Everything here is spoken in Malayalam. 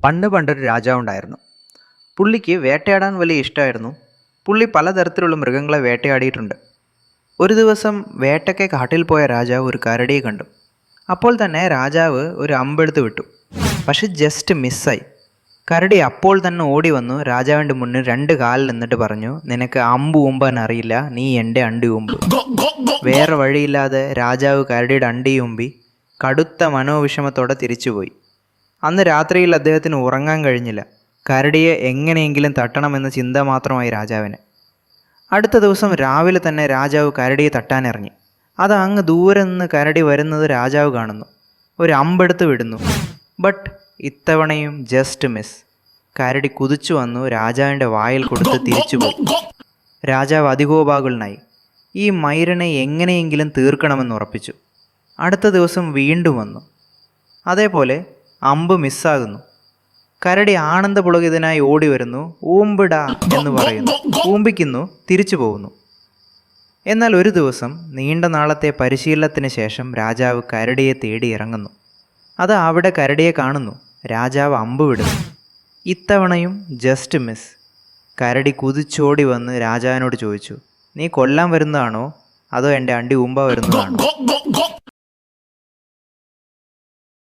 പണ്ടൊരു രാജാവുണ്ടായിരുന്നു. പുള്ളിക്ക് വേട്ടയാടാൻ വലിയ ഇഷ്ടമായിരുന്നു. പുള്ളി പലതരത്തിലുള്ള മൃഗങ്ങളെ വേട്ടയാടിയിട്ടുണ്ട്. ഒരു ദിവസം വേട്ടയ്ക്ക് കാട്ടിൽ പോയ രാജാവ് ഒരു കരടിയെ കണ്ടു. അപ്പോൾ തന്നെ രാജാവ് ഒരു അമ്പെടുത്ത് വിട്ടു. പക്ഷെ ജസ്റ്റ് മിസ്സായി. കരടി അപ്പോൾ തന്നെ ഓടി വന്നു രാജാവിൻ്റെ മുന്നിൽ 2 കാലിൽ നിന്നിട്ട് പറഞ്ഞു, നിനക്ക് അമ്പ് ഊമ്പാൻ അറിയില്ല, നീ എൻ്റെ അണ്ടി ഊമ്പ്. വേറെ വഴിയില്ലാതെ രാജാവ് കരടിയുടെ അണ്ടി ഊമ്പി കടുത്ത മനോവിഷമത്തോടെ തിരിച്ചുപോയി. അന്ന് രാത്രിയിൽ അദ്ദേഹത്തിന് ഉറങ്ങാൻ കഴിഞ്ഞില്ല. കരടിയെ എങ്ങനെയെങ്കിലും തട്ടണമെന്ന ചിന്ത മാത്രമായി രാജാവിന്. അടുത്ത ദിവസം രാവിലെ തന്നെ രാജാവ് കരടിയെ തട്ടാനിറങ്ങി. അത് അങ്ങ് ദൂരെ നിന്ന് കരടി വരുന്നത് രാജാവ് കാണുന്നു. ഒരു അമ്പെടുത്ത് വിടുന്നു. ബട്ട് ഇത്തവണയും ജസ്റ്റ് മിസ്. കരടി കുതിച്ചു വന്നു രാജാവിൻ്റെ വായിൽ കൊടുത്ത് തിരിച്ചുപോയി. രാജാവ് അതികോപാകുലനായി. ഈ മൈരനെ എങ്ങനെയെങ്കിലും തീർക്കണമെന്ന് ഉറപ്പിച്ചു. അടുത്ത ദിവസം വീണ്ടും വന്നു. അതേപോലെ അമ്പ് മിസ്സാകുന്നു. കരടി ആനന്ദപുളകിതനായി ഓടി വരുന്നു. ഊമ്പിടാ എന്ന് പറയുന്നു. ഊമ്പിക്കുന്നു, തിരിച്ചു പോകുന്നു. എന്നാൽ ഒരു ദിവസം നീണ്ട നാളത്തെ പരിശീലനത്തിന് ശേഷം രാജാവ് കരടിയെ തേടി ഇറങ്ങുന്നു. അത് അവിടെ കരടിയെ കാണുന്നു. രാജാവ് അമ്പ് വിടുന്നു. ഇത്തവണയും ജസ്റ്റ് മിസ്. കരടി കുതിച്ചോടി വന്ന് രാജാവിനോട് ചോദിച്ചു, നീ കൊല്ലാൻ വരുന്നതാണോ അതോ എൻ്റെ അണ്ടി ഊമ്പ വരുന്നതാണോ?